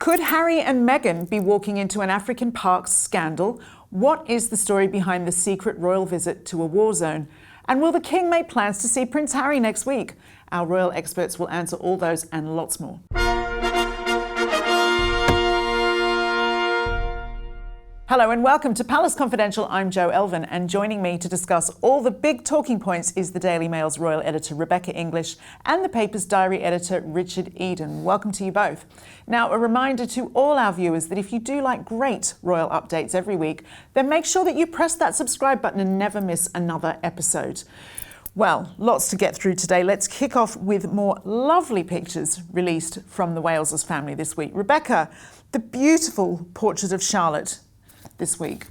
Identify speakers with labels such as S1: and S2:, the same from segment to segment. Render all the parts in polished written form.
S1: Could Harry and Meghan be walking into an African park scandal? What is the story behind the secret royal visit to a war zone? And will the King make plans to see Prince Harry next week? Our royal experts will answer all those and lots more. Hello and welcome to Palace Confidential. I'm Jo Elvin, and joining me to discuss all the big talking points is the Daily Mail's royal editor Rebecca English and the paper's diary editor Richard Eden. Welcome to you both. Now, a reminder to all our viewers that if you do like great royal updates every week, then make sure that you press that subscribe button and never miss another episode. Well, lots to get through today. Let's kick off with more lovely pictures released from the Wales's family this week. Rebecca, the beautiful portrait of Charlotte this week.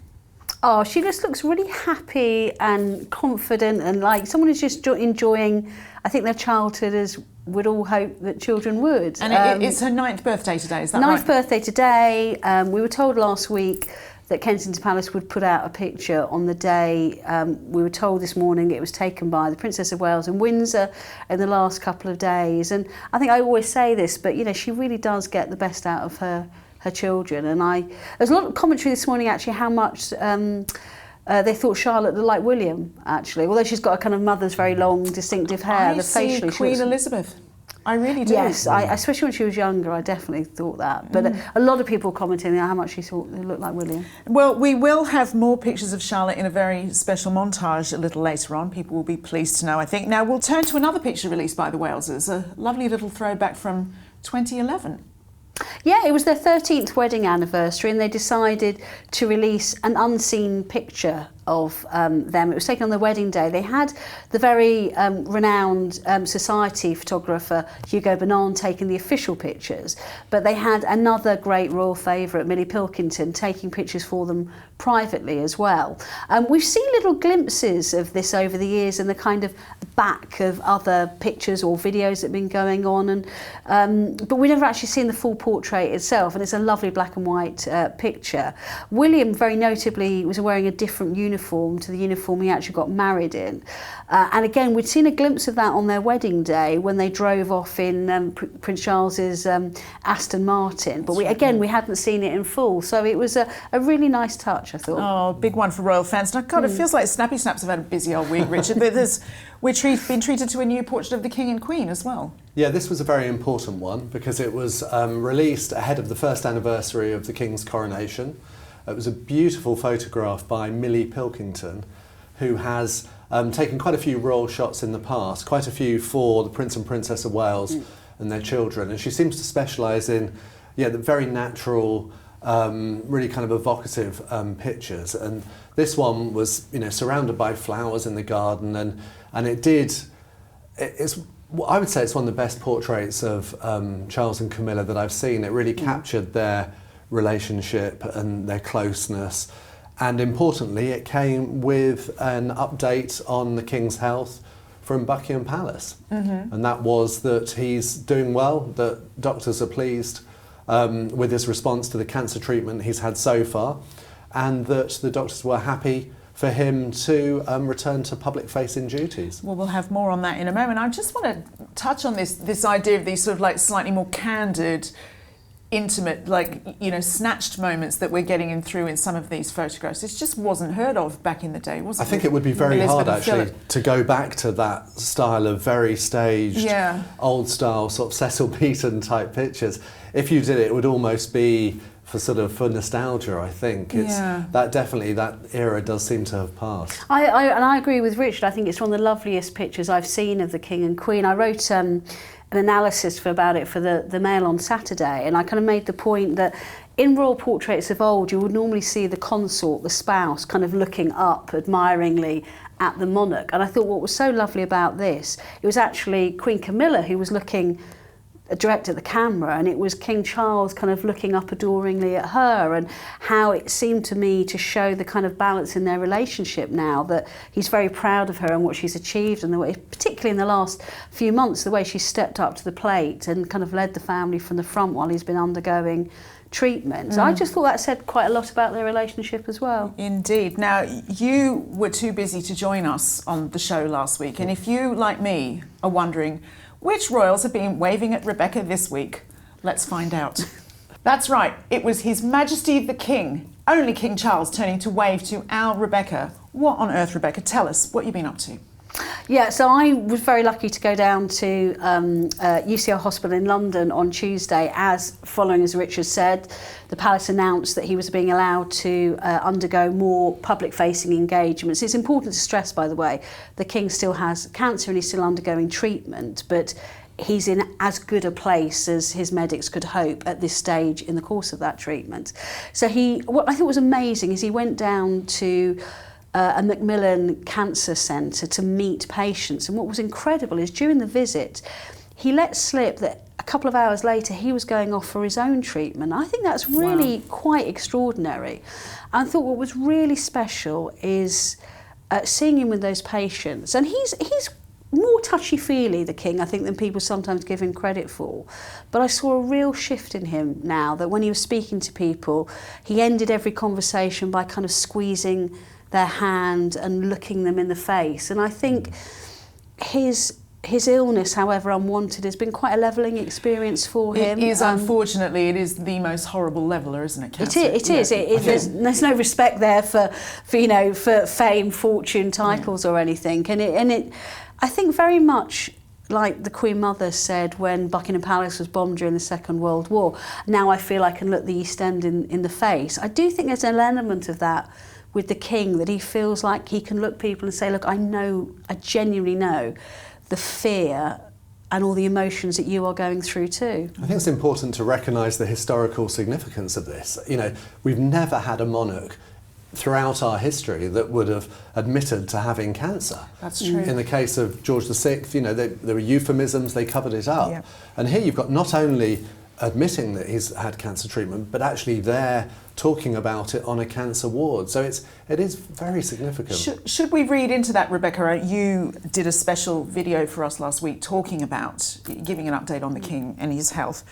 S2: Oh, she just looks really happy and confident and like someone who's just enjoying, I think, their childhood as we'd all hope that children would.
S1: And it's her 9th birthday today, is that right?
S2: 9th birthday today. We were told last week that Kensington Palace would put out a picture on the day. We were told this morning it was taken by the Princess of Wales in Windsor in the last couple of days. And I think I always say this, but you know, she really does get the best out of her children. And there's a lot of commentary this morning actually how much they thought Charlotte looked like William, actually, although she's got a kind of mother's very long distinctive hair.
S1: I see Queen Elizabeth. I really do.
S2: Yes, especially when she was younger, I definitely thought that. But a lot of people commenting on how much she thought they looked like William.
S1: Well, we will have more pictures of Charlotte in a very special montage a little later on. People will be pleased to know, I think. Now, we'll turn to another picture released by the Waleses, a lovely little throwback from 2011.
S2: Yeah, it was their 13th wedding anniversary and they decided to release an unseen picture of them. It was taken on their wedding day. They had the very renowned society photographer Hugo Bonan taking the official pictures, but they had another great royal favourite, Millie Pilkington, taking pictures for them privately as well. We've seen little glimpses of this over the years in the kind of back of other pictures or videos that have been going on, and but we've never actually seen the full portrait itself, and it's a lovely black and white picture. William, very notably, was wearing a different uniform to the uniform he actually got married in. And again, we'd seen a glimpse of that on their wedding day when they drove off in Prince Charles's Aston Martin. But we hadn't seen it in full. So it was a really nice touch, I thought.
S1: Oh, big one for royal fans. And God, it feels like Snappy Snaps have had a busy old week, Richard. We've been treated to a new portrait of the King and Queen as well.
S3: Yeah, this was a very important one because it was released ahead of the first anniversary of the King's coronation. It was a beautiful photograph by Millie Pilkington, who has taken quite a few royal shots in the past, quite a few for the Prince and Princess of Wales and their children. And she seems to specialise in the very natural, really kind of evocative pictures. And this one was, surrounded by flowers in the garden, and I would say it's one of the best portraits of Charles and Camilla that I've seen. It really captured their relationship and their closeness, and importantly it came with an update on the King's health from Buckingham Palace, and that was that he's doing well, that doctors are pleased with his response to the cancer treatment he's had so far, and that the doctors were happy for him to return to public-facing duties.
S1: Well, we'll have more on that in a moment. I just want to touch on this idea of these sort of like slightly more candid, intimate, snatched moments that we're getting through in some of these photographs. It just wasn't heard of back in the day, was it?
S3: I think it would be very hard actually to go back to that style of very staged, old style sort of Cecil Beaton type pictures. If you did it, it would almost be for nostalgia, I think. That era does seem to have passed.
S2: I agree with Richard. I think it's one of the loveliest pictures I've seen of the King and Queen. I wrote an analysis about it for the Mail on Saturday, and I kind of made the point that in royal portraits of old you would normally see the consort, the spouse, kind of looking up admiringly at the monarch, and I thought what was so lovely about this, it was actually Queen Camilla who was looking direct at the camera, and it was King Charles kind of looking up adoringly at her, and how it seemed to me to show the kind of balance in their relationship now, that he's very proud of her and what she's achieved, and the way, particularly in the last few months, the way she stepped up to the plate and kind of led the family from the front while he's been undergoing treatment. I just thought that said quite a lot about their relationship as well.
S1: Indeed. Now, you were too busy to join us on the show last week, and if you, like me, are wondering which royals have been waving at Rebecca this week, let's find out. That's right, it was His Majesty the King, only King Charles, turning to wave to our Rebecca. What on earth, Rebecca? Tell us what you've been up to.
S2: Yeah, so I was very lucky to go down to UCL Hospital in London on Tuesday as, following as Richard said, the palace announced that he was being allowed to undergo more public-facing engagements. It's important to stress, by the way, the King still has cancer and he's still undergoing treatment, but he's in as good a place as his medics could hope at this stage in the course of that treatment. So what I thought was amazing is he went down to a Macmillan Cancer Centre to meet patients, and what was incredible is during the visit he let slip that a couple of hours later he was going off for his own treatment. I think that's really quite extraordinary. I thought what was really special is seeing him with those patients, and he's more touchy-feely, the King, I think, than people sometimes give him credit for. But I saw a real shift in him now, that when he was speaking to people, he ended every conversation by kind of squeezing their hand and looking them in the face. And I think his illness, however unwanted, has been quite a levelling experience for him.
S1: It is, unfortunately, it is the most horrible leveller, isn't it, cancer?
S2: It is. There's no respect there for fame, fortune, titles or anything. And it I think very much like the Queen Mother said when Buckingham Palace was bombed during the Second World War, now I feel I can look the East End in the face. I do think there's an element of that with the King, that he feels like he can look people and say, look, I genuinely know the fear and all the emotions that you are going through too.
S3: I think it's important to recognise the historical significance of this. You know, we've never had a monarch throughout our history that would have admitted to having cancer.
S1: That's true.
S3: In the case of George VI, you know, there were euphemisms, they covered it up.
S1: Yeah.
S3: And here you've got not only admitting that he's had cancer treatment, but actually there talking about it on a cancer ward. So it is very significant.
S1: Should we read into that, Rebecca? You did a special video for us last week talking about, giving an update on the King and his health.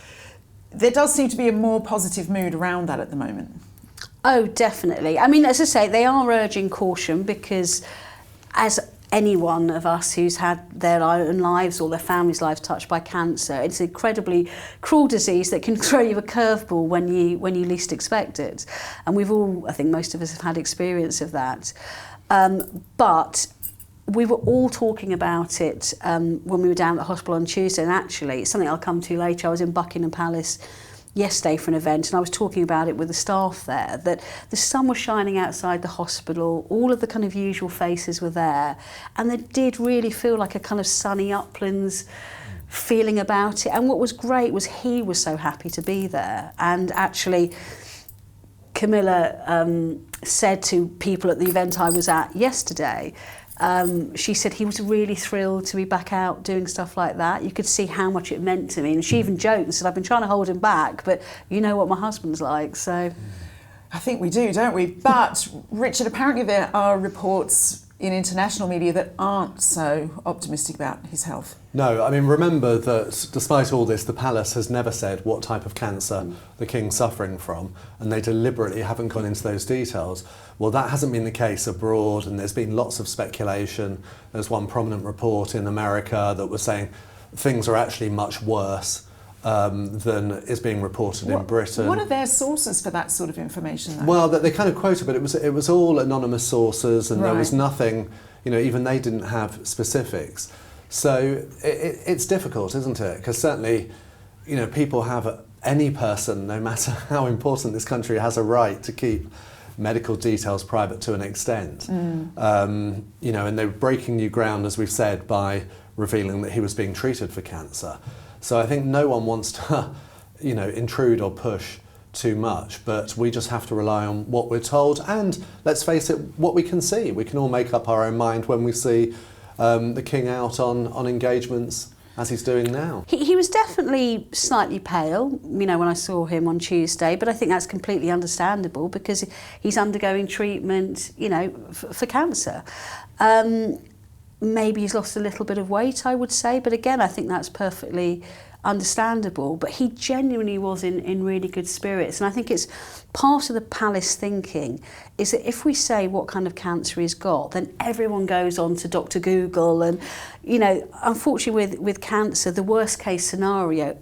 S1: There does seem to be a more positive mood around that at the moment.
S2: Oh, definitely. I mean, as I say, they are urging caution because as any one of us who's had their own lives or their family's lives touched by cancer, it's an incredibly cruel disease that can throw you a curveball when you least expect it. And we've all, I think most of us have had experience of that. But we were all talking about it when we were down at the hospital on Tuesday, and actually, it's something I'll come to later. I was in Buckingham Palace yesterday for an event, and I was talking about it with the staff there, that the sun was shining outside the hospital, all of the kind of usual faces were there, and it did really feel like a kind of sunny uplands feeling about it. And what was great was he was so happy to be there. And actually Camilla said to people at the event I was at yesterday, she said he was really thrilled to be back out doing stuff like that. You could see how much it meant to me. And she even joked and said, I've been trying to hold him back, but you know what my husband's like, so.
S1: I think we do, don't we? But, Richard, apparently there are reports in international media that aren't so optimistic about his health.
S3: No, I mean, remember that despite all this, the palace has never said what type of cancer the King's suffering from, and they deliberately haven't gone into those details. Well, that hasn't been the case abroad, and there's been lots of speculation. There's one prominent report in America that was saying things are actually much worse than is being reported in Britain.
S1: What are their sources for that sort of information, though?
S3: Well, they kind of quoted, but it was all anonymous sources, and there was nothing, you know, even they didn't have specifics. So it's difficult, isn't it? Because certainly, you know, people have, any person, no matter how important this country, has a right to keep medical details private to an extent. You know, and they were breaking new ground, as we've said, by revealing that he was being treated for cancer. So I think no one wants to, you know, intrude or push too much, but we just have to rely on what we're told, and let's face it, what we can see. We can all make up our own mind when we see the King out on engagements as he's doing now. He
S2: was definitely slightly pale, you know, when I saw him on Tuesday, but I think that's completely understandable because he's undergoing treatment, you know, for cancer. Maybe he's lost a little bit of weight, I would say, but again, I think that's perfectly understandable. But he genuinely was in really good spirits, and I think it's part of the palace thinking is that if we say what kind of cancer he's got, then everyone goes on to Dr. Google, and, you know, unfortunately with cancer, the worst case scenario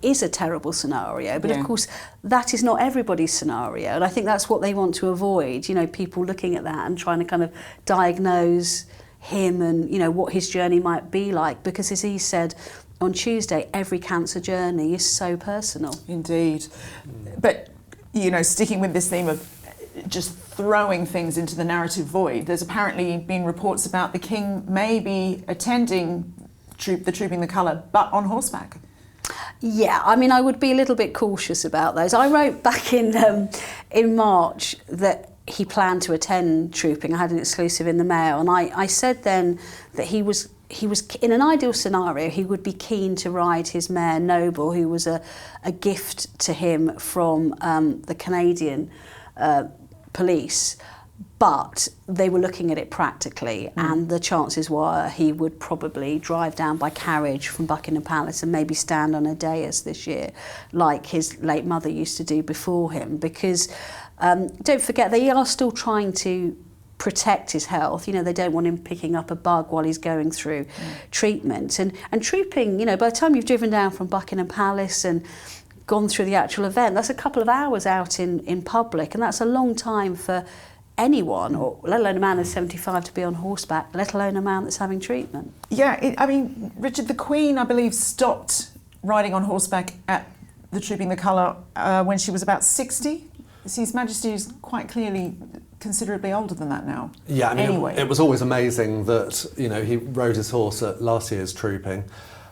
S2: is a terrible scenario, but of course that is not everybody's scenario, and I think that's what they want to avoid, you know, people looking at that and trying to kind of diagnose him and, you know, what his journey might be like, because as he said on Tuesday, every cancer journey is so personal.
S1: Indeed. But, you know, sticking with this theme of just throwing things into the narrative void, there's apparently been reports about the King may be attending the Trooping the Colour, but on horseback.
S2: Yeah, I mean, I would be a little bit cautious about those. I wrote back in March that he planned to attend Trooping. I had an exclusive in the Mail, and I said then that he was in an ideal scenario, he would be keen to ride his mare Noble, who was a gift to him from the Canadian police, but they were looking at it practically, and the chances were he would probably drive down by carriage from Buckingham Palace and maybe stand on a dais this year, like his late mother used to do before him, because don't forget, they are still trying to protect his health. You know, they don't want him picking up a bug while he's going through treatment. And trooping, you know, by the time you've driven down from Buckingham Palace and gone through the actual event, that's a couple of hours out in public, and that's a long time for anyone, or let alone a man that's 75 to be on horseback, let alone a man that's having treatment.
S1: Yeah, I mean, Richard, the Queen, I believe, stopped riding on horseback at the Trooping the Colour when she was about 60. His Majesty is quite clearly considerably older than that now.
S3: Yeah, I mean,
S1: anyway.
S3: It was always amazing that, you know, he rode his horse at last year's Trooping.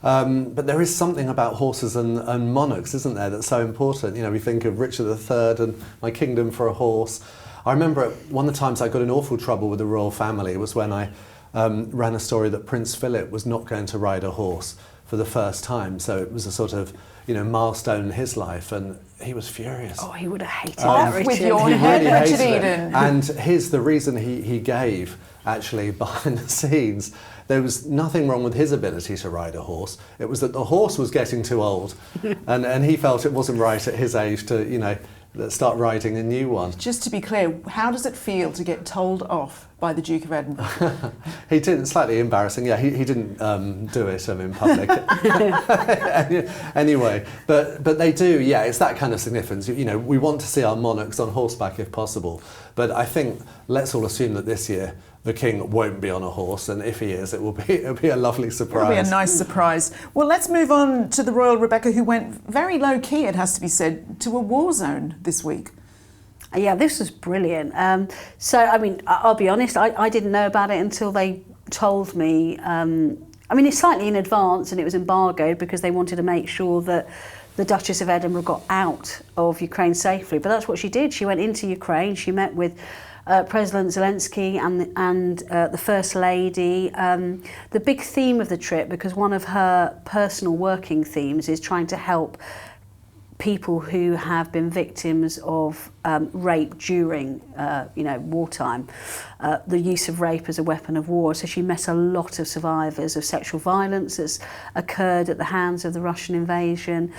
S3: But there is something about horses and monarchs, isn't there, that's so important. You know, we think of Richard III and My Kingdom for a Horse. I remember one of the times I got in awful trouble with the royal family was when I ran a story that Prince Philip was not going to ride a horse for the first time. So it was a sort of, you know, milestone in his life, and he was furious.
S2: Oh, he would have hated that, Richard.
S1: With your
S3: He
S1: head,
S3: really
S1: Richard
S3: hated it.
S1: Eden.
S3: And here's the reason he gave, actually, behind the scenes. There was nothing wrong with his ability to ride a horse. It was that the horse was getting too old, and he felt it wasn't right at his age to, you know, start riding a new one.
S1: Just to be clear, how does it feel to get told off by the Duke of Edinburgh?
S3: He didn't, slightly embarrassing, yeah, he didn't do it in public. Anyway, but they do, yeah, it's that kind of significance. You know, we want to see our monarchs on horseback if possible, but I think let's all assume that this year the King won't be on a horse, and if he is, it'll be a lovely surprise.
S1: It'll be a nice surprise. Well, let's move on to the Royal Rebecca, who went very low-key, it has to be said, to a war zone this week.
S2: Yeah, this was brilliant. So, I mean, I'll be honest, I didn't know about it until they told me. I mean, it's slightly in advance, and it was embargoed because they wanted to make sure that the Duchess of Edinburgh got out of Ukraine safely. But that's what she did. She went into Ukraine. She met with President Zelensky and the First Lady. The big theme of the trip, because one of her personal working themes is trying to help people who have been victims of rape during, wartime, the use of rape as a weapon of war. So she met a lot of survivors of sexual violence that's occurred at the hands of the Russian invasion.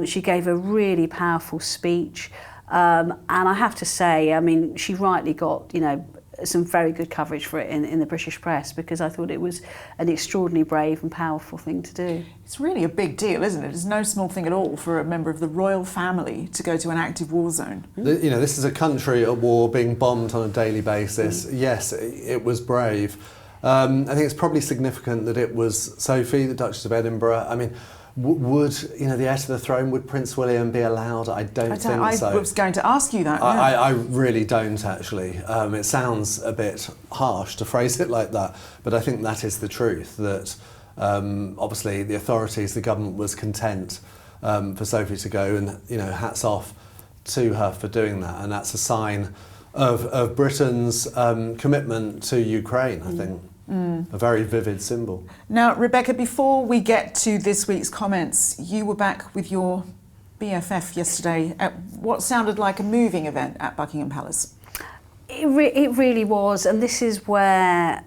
S2: She gave a really powerful speech. And I have to say, I mean, she rightly got, you know, some very good coverage for it in the British press, because I thought it was an extraordinarily brave and powerful thing to do. It's
S1: really a big deal, isn't it? It's no small thing at all for a member of the royal family to go to an active war zone.
S3: You know, this is a country at war, being bombed on a daily basis. Yes, it was brave. I think it's probably significant that it was Sophie, the Duchess of Edinburgh. I mean, would, you know, the heir to the throne, would Prince William be allowed? I don't think so.
S1: I was going to ask you that.
S3: I really don't, actually. It sounds a bit harsh to phrase it like that, but I think that is the truth, that obviously the authorities, the government was content for Sophie to go, and, you know, hats off to her for doing that, and that's a sign of Britain's commitment to Ukraine, I think. A very vivid symbol.
S1: Now, Rebecca, before we get to this week's comments, you were back with your BFF yesterday at what sounded like a moving event at Buckingham Palace.
S2: It really was, and this is where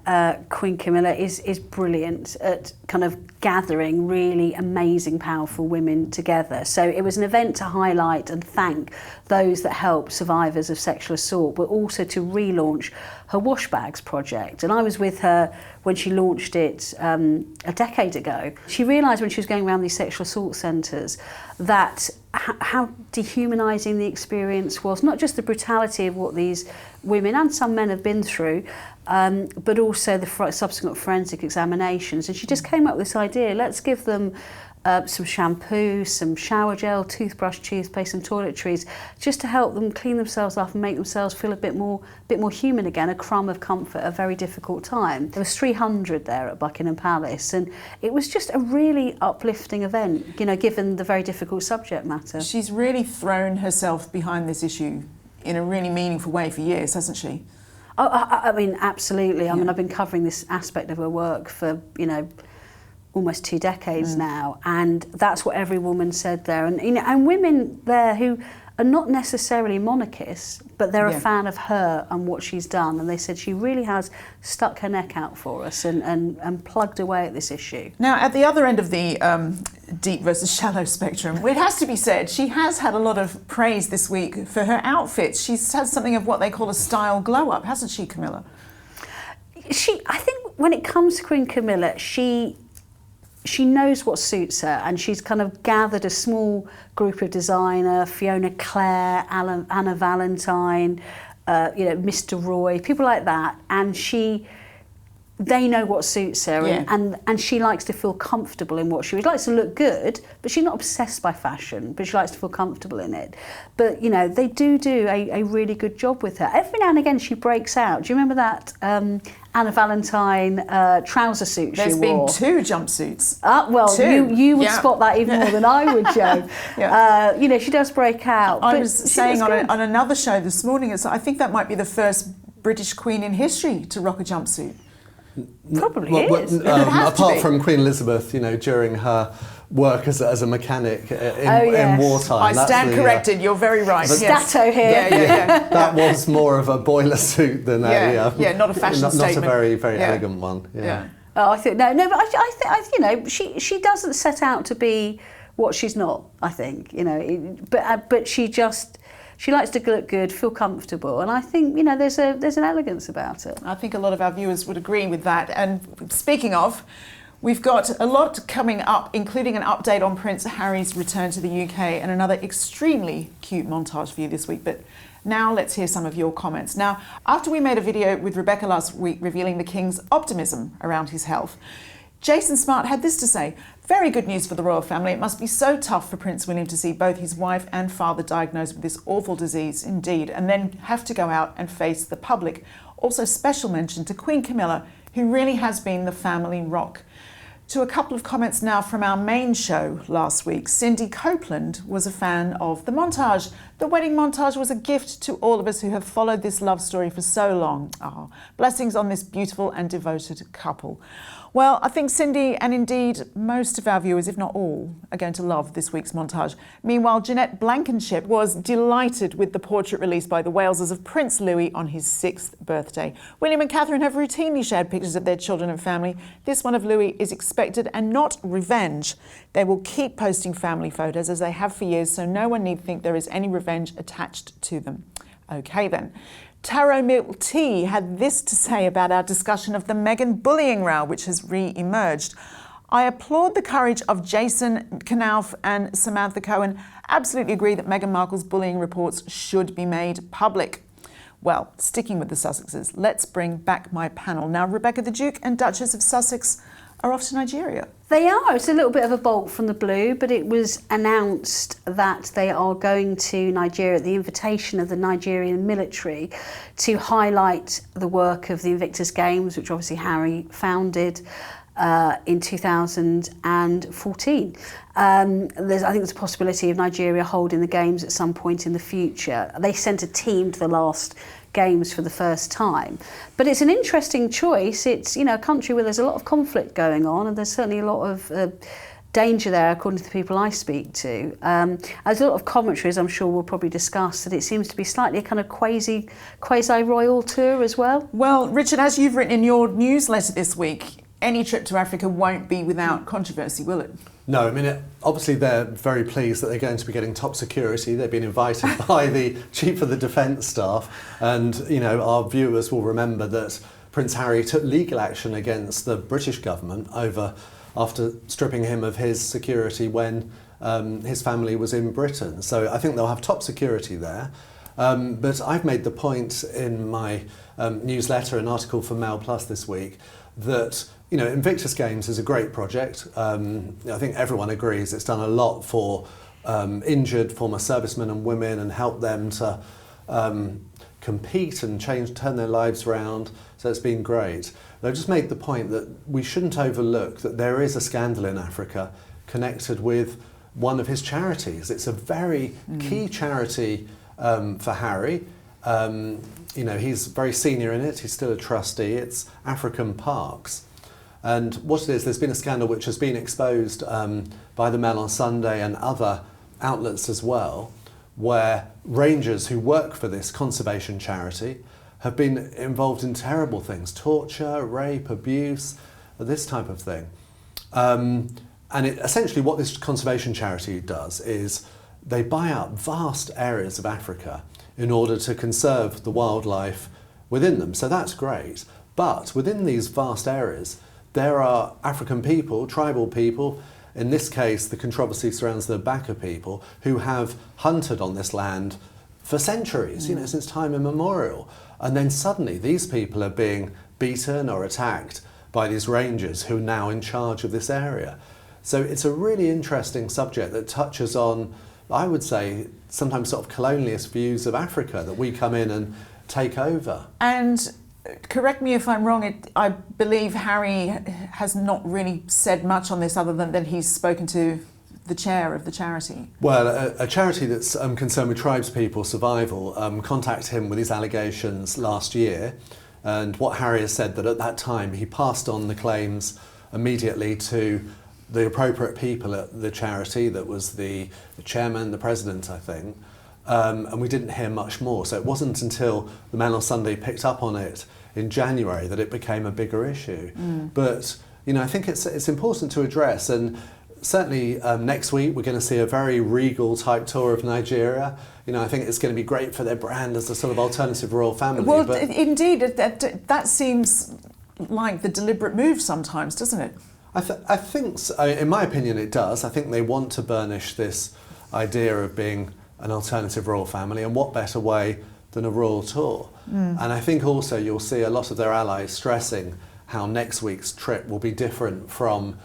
S2: Queen Camilla is brilliant at kind of gathering really amazing, powerful women together. So it was an event to highlight and thank those that helped survivors of sexual assault, but also to relaunch her washbags project. And I was with her when she launched it a decade ago. She realised when she was going around these sexual assault centres that how dehumanising the experience was, not just the brutality of what these women and some men have been through, but also the subsequent forensic examinations. And she just came up with this idea, let's give them some shampoo, some shower gel, toothbrush, toothpaste and toiletries, just to help them clean themselves up and make themselves feel a bit more human again, a crumb of comfort at a very difficult time. There was 300 there at Buckingham Palace, and it was just a really uplifting event, you know, given the very difficult subject matter.
S1: She's really thrown herself behind this issue in a really meaningful way for years, hasn't she?
S2: Oh, I mean, absolutely. I mean, I've been covering this aspect of her work for, you know, almost 2 decades now, and that's what every woman said there. And you know, and women there who are not necessarily monarchists, but they're a fan of her and what she's done, and they said she really has stuck her neck out for us and plugged away at this issue.
S1: Now, at the other end of the deep versus shallow spectrum, it has to be said, she has had a lot of praise this week for her outfits. She's had something of what they call a style glow-up, hasn't she, Camilla?
S2: I think when it comes to Queen Camilla, she knows what suits her, and she's kind of gathered a small group of designer, Fiona Clare, Anna Valentine, you know, Mr. Roy, people like that, and they know what suits her, and she likes to feel comfortable in what she likes to look good, but she's not obsessed by fashion, but she likes to feel comfortable in it. But you know, they do a really good job with her. Every now and again she breaks out. Do you remember that Anna Valentine trouser suit she wore?
S1: There's been 2 jumpsuits.
S2: Well,
S1: 2.
S2: you would spot that even more than I would, Jo. You know, she does break out.
S1: I was saying on another show this morning, I think that might be the first British queen in history to rock a jumpsuit.
S2: Probably is.
S3: Apart from Queen Elizabeth, you know, during her work as a mechanic in wartime.
S1: I stand corrected. You're very right.
S2: Stato here.
S3: That was more of a boiler suit than
S1: not a fashion statement.
S3: Not a very elegant one.
S2: Oh, I think no, but I think you know, she doesn't set out to be what she's not. I think, you know, but she likes to look good, feel comfortable, and I think, you know, there's an elegance about it.
S1: I think a lot of our viewers would agree with that. And speaking of, we've got a lot coming up, including an update on Prince Harry's return to the UK and another extremely cute montage for you this week. But now let's hear some of your comments. Now, after we made a video with Rebecca last week revealing the King's optimism around his health, Jason Smart had this to say: "Very good news for the royal family. It must be so tough for Prince William to see both his wife and father diagnosed with this awful disease indeed, and then have to go out and face the public. Also, special mention to Queen Camilla, who really has been the family rock." To a couple of comments now from our main show last week. Cindy Copeland was a fan of the montage. "The wedding montage was a gift to all of us who have followed this love story for so long. Blessings on this beautiful and devoted couple." Well, I think Cindy, and indeed most of our viewers, if not all, are going to love this week's montage. Meanwhile, Jeanette Blankenship was delighted with the portrait released by the Walesers of Prince Louis on his 6th birthday. William and Catherine have routinely shared pictures of their children and family. This one of Louis is expected and not revenge. They will keep posting family photos as they have for years, so no one need think there is any revenge attached to them. Okay then. Taro Milk Tea had this to say about our discussion of the Meghan bullying row, which has re-emerged. "I applaud the courage of Jason Knauf and Samantha Cohen. Absolutely agree that Meghan Markle's bullying reports should be made public." Well, sticking with the Sussexes, let's bring back my panel. Now, Rebecca the Duke and Duchess of Sussex are off to Nigeria.
S2: They are. It's a little bit of a bolt from the blue, but it was announced that they are going to Nigeria at the invitation of the Nigerian military to highlight the work of the Invictus Games, which obviously Harry founded in 2014. I think there's a possibility of Nigeria holding the Games at some point in the future. They sent a team to the last Games for the first time, but it's an interesting choice. It's, you know, a country where there's a lot of conflict going on, and there's certainly a lot of danger there, according to the people I speak to. There's a lot of commentaries, I'm sure we'll probably discuss, that it seems to be slightly a kind of quasi-royal tour as well.
S1: Well, Richard, as you've written in your newsletter this week, any trip to Africa won't be without controversy, will it?
S3: No, I mean, obviously they're very pleased that they're going to be getting top security. They've been invited by the Chief of the Defence Staff, and, you know, our viewers will remember that Prince Harry took legal action against the British government after stripping him of his security when his family was in Britain. So I think they'll have top security there. But I've made the point in my newsletter, an article for Mail Plus this week, that, you know, Invictus Games is a great project. I think everyone agrees it's done a lot for injured former servicemen and women and helped them to compete and turn their lives around. So it's been great. But I just made the point that we shouldn't overlook that there is a scandal in Africa connected with one of his charities. It's a very key charity for Harry. You know, he's very senior in it. He's still a trustee. It's African Parks. And what it is, there's been a scandal which has been exposed by the Mail on Sunday and other outlets as well, where rangers who work for this conservation charity have been involved in terrible things, torture, rape, abuse, this type of thing. And essentially what this conservation charity does is they buy up vast areas of Africa in order to conserve the wildlife within them. So that's great. But within these vast areas, there are African people, tribal people, in this case the controversy surrounds the Baka people, who have hunted on this land for centuries, you know, since time immemorial. And then suddenly these people are being beaten or attacked by these rangers who are now in charge of this area. So it's a really interesting subject that touches on, I would say, sometimes sort of colonialist views of Africa that we come in and take over.
S1: And correct me if I'm wrong, I believe Harry has not really said much on this other than that he's spoken to the chair of the charity.
S3: Well, a charity that's concerned with tribespeople survival contacted him with these allegations last year, and what Harry has said that at that time he passed on the claims immediately to the appropriate people at the charity, that was the chairman, the president, I think, and we didn't hear much more. So it wasn't until the Mail on Sunday picked up on it in January that it became a bigger issue. But, you know, I think it's important to address, and certainly next week we're going to see a very regal type tour of Nigeria. You know, I think it's going to be great for their brand as a sort of alternative royal family.
S1: Well,
S3: but
S1: indeed, that seems like the deliberate move sometimes, doesn't it?
S3: I think, so. In my opinion, it does. I think they want to burnish this idea of being an alternative royal family, and what better way than a royal tour? And I think also you'll see a lot of their allies stressing how next week's trip will be different from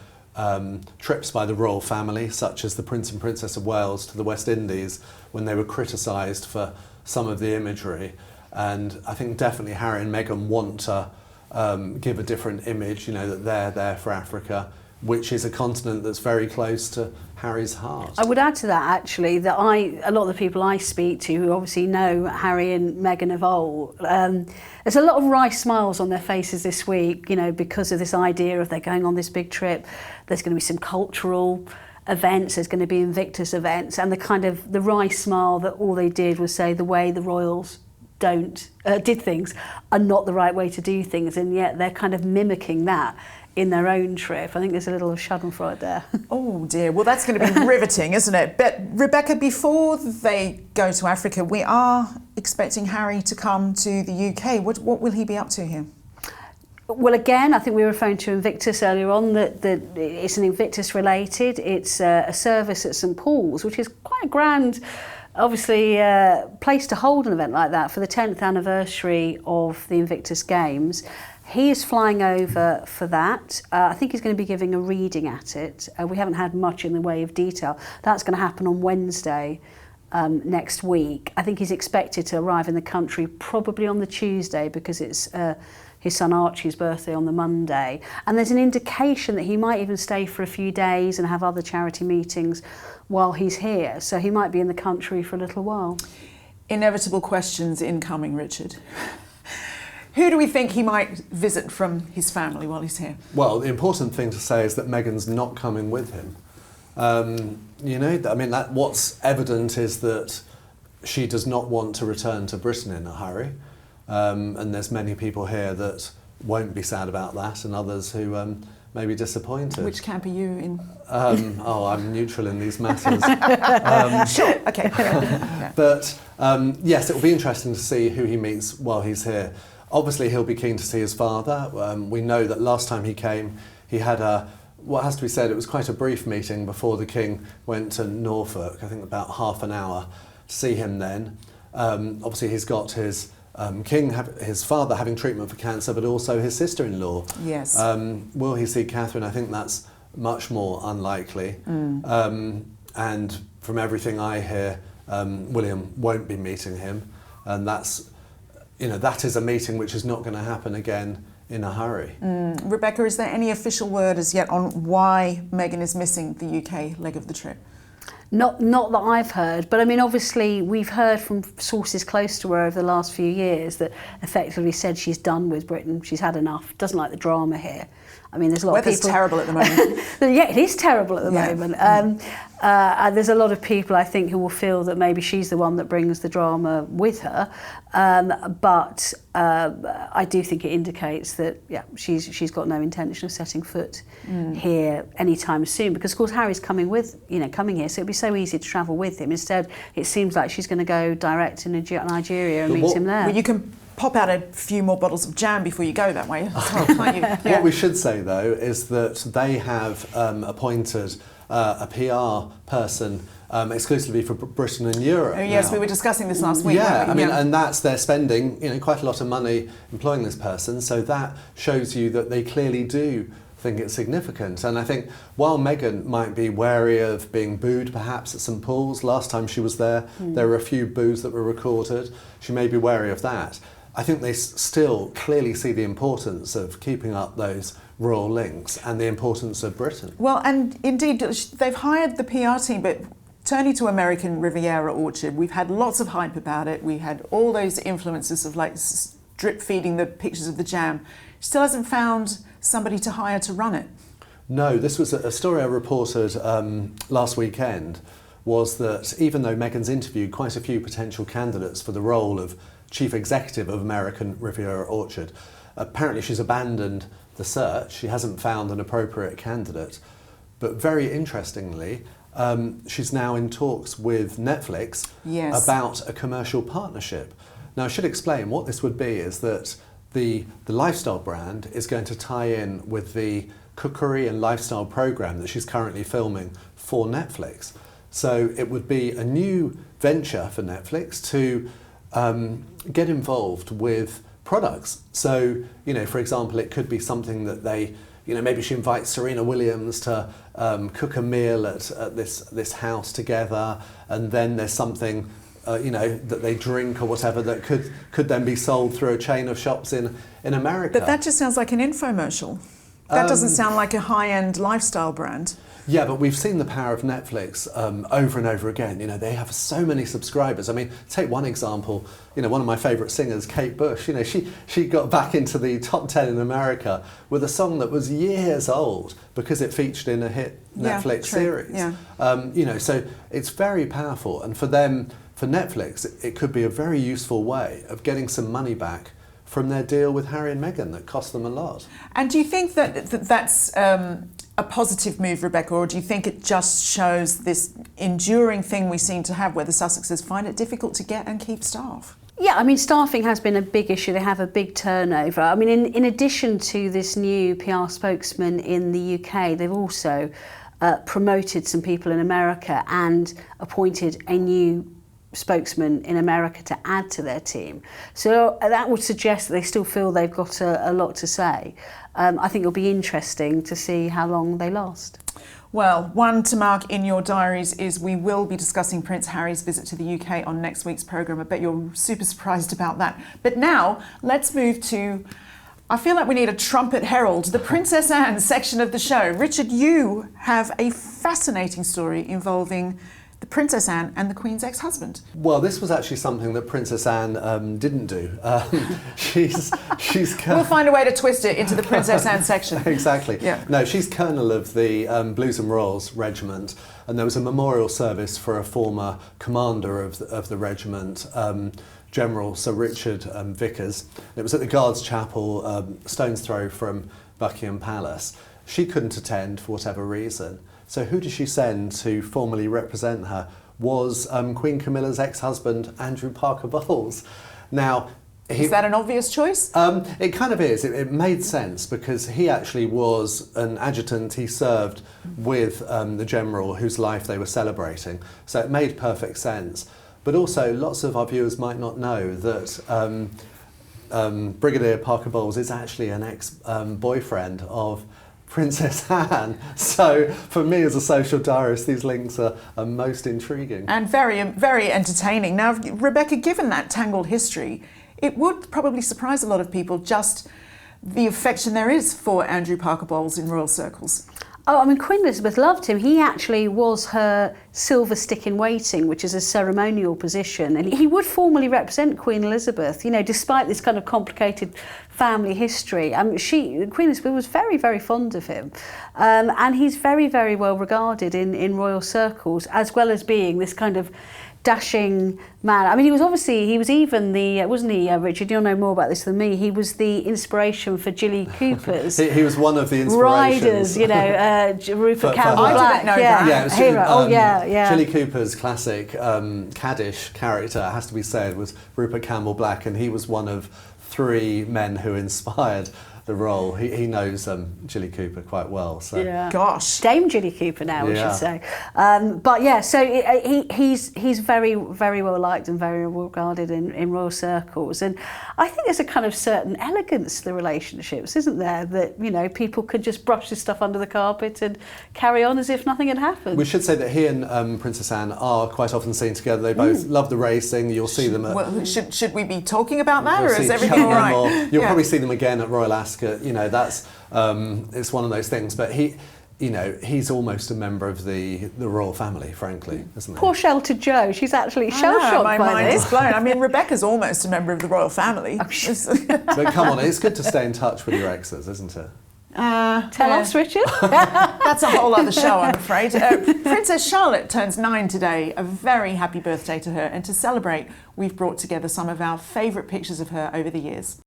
S3: trips by the royal family, such as the Prince and Princess of Wales to the West Indies, when they were criticised for some of the imagery. And I think definitely Harry and Meghan want to give a different image, you know, that they're there for Africa, which is a continent that's very close to Harry's heart.
S2: I would add to that, actually, that a lot of the people I speak to who obviously know Harry and Meghan of old, there's a lot of wry smiles on their faces this week, you know, because of this idea of they're going on this big trip. There's going to be some cultural events, there's going to be Invictus events, and the wry smile that all they did was say the way the royals did things are not the right way to do things, and yet they're kind of mimicking that in their own trip. I think there's a little schadenfreude there.
S1: Oh dear, well that's going to be riveting, isn't it? But Rebecca, before they go to Africa, we are expecting Harry to come to the UK. What will he be up to here?
S2: Well, again, I think we were referring to Invictus earlier on, that it's an Invictus related. It's a service at St Paul's, which is quite a grand, obviously, place to hold an event like that for the 10th anniversary of the Invictus Games. He is flying over for that. I think he's going to be giving a reading at it. We haven't had much in the way of detail. That's going to happen on Wednesday next week. I think he's expected to arrive in the country probably on the Tuesday, because it's his son Archie's birthday on the Monday. And there's an indication that he might even stay for a few days and have other charity meetings while he's here. So he might be in the country for a little while. Inevitable
S1: questions incoming, Richard. Who do we think he might visit from his family while he's here?
S3: Well, the important thing to say is that Meghan's not coming with him. You know, I mean, what's evident is that she does not want to return to Britain in a hurry. And there's many people here that won't be sad about that, and others who may be disappointed.
S1: Which camp are you in?
S3: I'm neutral in these matters.
S1: Sure, okay. Yeah.
S3: But yes, it will be interesting to see who he meets while he's here. Obviously, he'll be keen to see his father. We know that last time he came, he had what has to be said, it was quite a brief meeting before the King went to Norfolk, I think about half an hour, to see him then. Obviously, he's got his his father having treatment for cancer, but also his sister-in-law.
S1: Yes.
S3: Will he see Catherine? I think that's much more unlikely. And from everything I hear, William won't be meeting him, and that is a meeting which is not going to happen again in a hurry.
S1: Rebecca, is there any official word as yet on why Meghan is missing the UK leg of the trip?
S2: Not that I've heard, but I mean, obviously we've heard from sources close to her over the last few years that effectively said she's done with Britain, she's had enough, doesn't like the drama here. I mean, there's a lot of people...
S1: Weather's terrible at the moment.
S2: Yeah, it is terrible at the moment. And there's a lot of people, I think, who will feel that maybe she's the one that brings the drama with her. But I do think it indicates that, she's got no intention of setting foot here anytime soon. Because, of course, Harry's coming here, so it'd be so easy to travel with him. Instead, it seems like she's going to go direct to Nigeria and meet him there.
S1: Well, you can pop out a few more bottles of jam before you go that way, can't you? Yeah.
S3: What we should say, though, is that they have appointed a PR person exclusively for Britain and Europe.
S1: Oh, yes,
S3: now.
S1: we were discussing this last week.
S3: Yeah, I mean, and they're spending quite a lot of money employing this person, so that shows you that they clearly do think it's significant. And I think while Meghan might be wary of being booed perhaps at St Paul's, last time she was there, there were a few boos that were recorded, she may be wary of that. I think they still clearly see the importance of keeping up those royal links and the importance of Britain.
S1: Well, and indeed, they've hired the PR team, but turning to American Riviera Orchard, we've had lots of hype about it. We had all those influences of drip feeding the pictures of the jam. Still hasn't found somebody to hire to run it.
S3: No, this was a story I reported last weekend, was that even though Meghan's interviewed quite a few potential candidates for the role of Chief Executive of American Riviera Orchard, apparently she's abandoned the search. She hasn't found an appropriate candidate. But very interestingly, she's now in talks with Netflix about a commercial partnership. Now, I should explain what this would be is that the lifestyle brand is going to tie in with the cookery and lifestyle program that she's currently filming for Netflix. So it would be a new venture for Netflix to get involved with products. So, for example, it could be something that they, maybe she invites Serena Williams to cook a meal at this house together, and then there's something that they drink or whatever that could then be sold through a chain of shops in America.
S1: But that just sounds like an infomercial. That doesn't sound like a high-end lifestyle brand.
S3: Yeah, but we've seen the power of Netflix over and over again. They have so many subscribers. I mean, take one example. One of my favourite singers, Kate Bush. She got back into the top 10 in America with a song that was years old because it featured in a hit Netflix series. Yeah. So it's very powerful, and for Netflix, it could be a very useful way of getting some money back from their deal with Harry and Meghan that cost them a lot.
S1: And do you think that's a positive move, Rebecca, or do you think it just shows this enduring thing we seem to have where the Sussexes find it difficult to get and keep staff?
S2: Yeah, I mean, staffing has been a big issue. They have a big turnover. I mean, in addition to this new PR spokesman in the UK, they've also promoted some people in America and appointed a new spokesman in America to add to their team. So that would suggest that they still feel they've got a lot to say. I think it'll be interesting to see how long they last.
S1: Well, one to mark in your diaries is we will be discussing Prince Harry's visit to the UK on next week's programme. I bet you're super surprised about that. But now, let's move to, I feel like we need a trumpet herald, the Princess Anne section of the show. Richard, you have a fascinating story involving the Princess Anne and the Queen's ex-husband.
S3: Well, this was actually something that Princess Anne didn't do. She's
S1: We'll find a way to twist it into the Princess Anne section.
S3: Exactly.
S1: Yeah.
S3: No, she's Colonel of the Blues and Royals Regiment, and there was a memorial service for a former commander of the regiment, General Sir Richard Vickers. It was at the Guards Chapel, stone's throw from Buckingham Palace. She couldn't attend for whatever reason. So who did she send to formally represent her? Was Queen Camilla's ex-husband, Andrew Parker Bowles. Now,
S1: is that an obvious choice?
S3: It kind of is. It made sense because he actually was an adjutant. He served with the general whose life they were celebrating. So it made perfect sense. But also, lots of our viewers might not know that Brigadier Parker Bowles is actually an ex-boyfriend of Princess Anne. So for me as a social diarist, these links are most intriguing.
S1: And very, very entertaining. Now, Rebecca, given that tangled history, it would probably surprise a lot of people just the affection there is for Andrew Parker Bowles in royal circles.
S2: Oh, I mean, Queen Elizabeth loved him. He actually was her silver stick in waiting, which is a ceremonial position. And he would formally represent Queen Elizabeth, you know, despite this kind of complicated family history. Queen Elizabeth was very, very fond of him. And he's very, very well regarded in royal circles, as well as being this kind of dashing man. I mean, he was even the, wasn't he, Richard? You'll know more about this than me. He was the inspiration for Jilly Cooper's.
S3: He was one of the inspirations.
S2: Riders, you know, Rupert Campbell Black.
S1: Yeah,
S3: it was
S2: hero.
S3: Jilly Cooper's classic Caddish character, has to be said, was Rupert Campbell Black, and he was one of 3 men who inspired the role. He knows Jilly Cooper quite well. So.
S2: Yeah.
S1: Gosh.
S2: Dame Jilly Cooper now, we should say. But yeah, so he's very, very well liked and very well regarded in royal circles. And I think there's a kind of certain elegance to the relationships, isn't there? That, you know, people could just brush this stuff under the carpet and carry on as if nothing had happened.
S3: We should say that he and Princess Anne are quite often seen together. They both love the racing. You'll see them at...
S1: Well, should we be talking about that, or is everything all right?
S3: You'll probably see them again at Royal Ascot. You know, that's it's one of those things. But he's almost a member of the royal family, frankly, isn't he?
S2: Poor sheltered Jo. She's actually shell-shocked by
S1: my mind
S2: this.
S1: is blown. I mean, Rebecca's almost a member of the royal family.
S3: But come on, it's good to stay in touch with your exes, isn't it?
S2: Tell us, Richard.
S1: That's a whole other show, I'm afraid. Princess Charlotte turns 9 today. A very happy birthday to her. And to celebrate, we've brought together some of our favourite pictures of her over the years.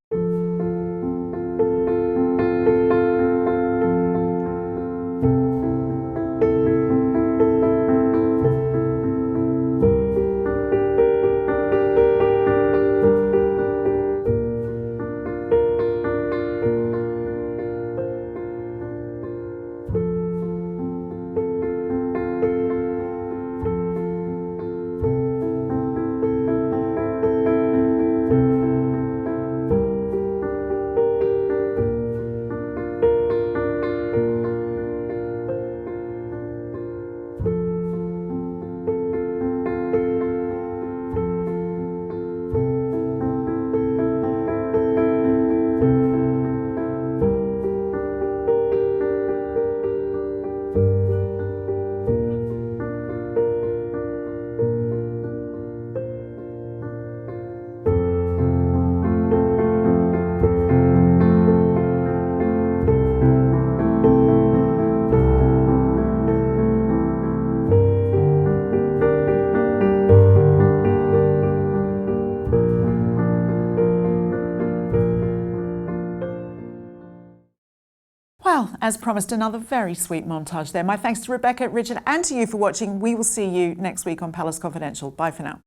S1: Well, as promised, another very sweet montage there. My thanks to Rebecca, Richard, and to you for watching. We will see you next week on Palace Confidential. Bye for now.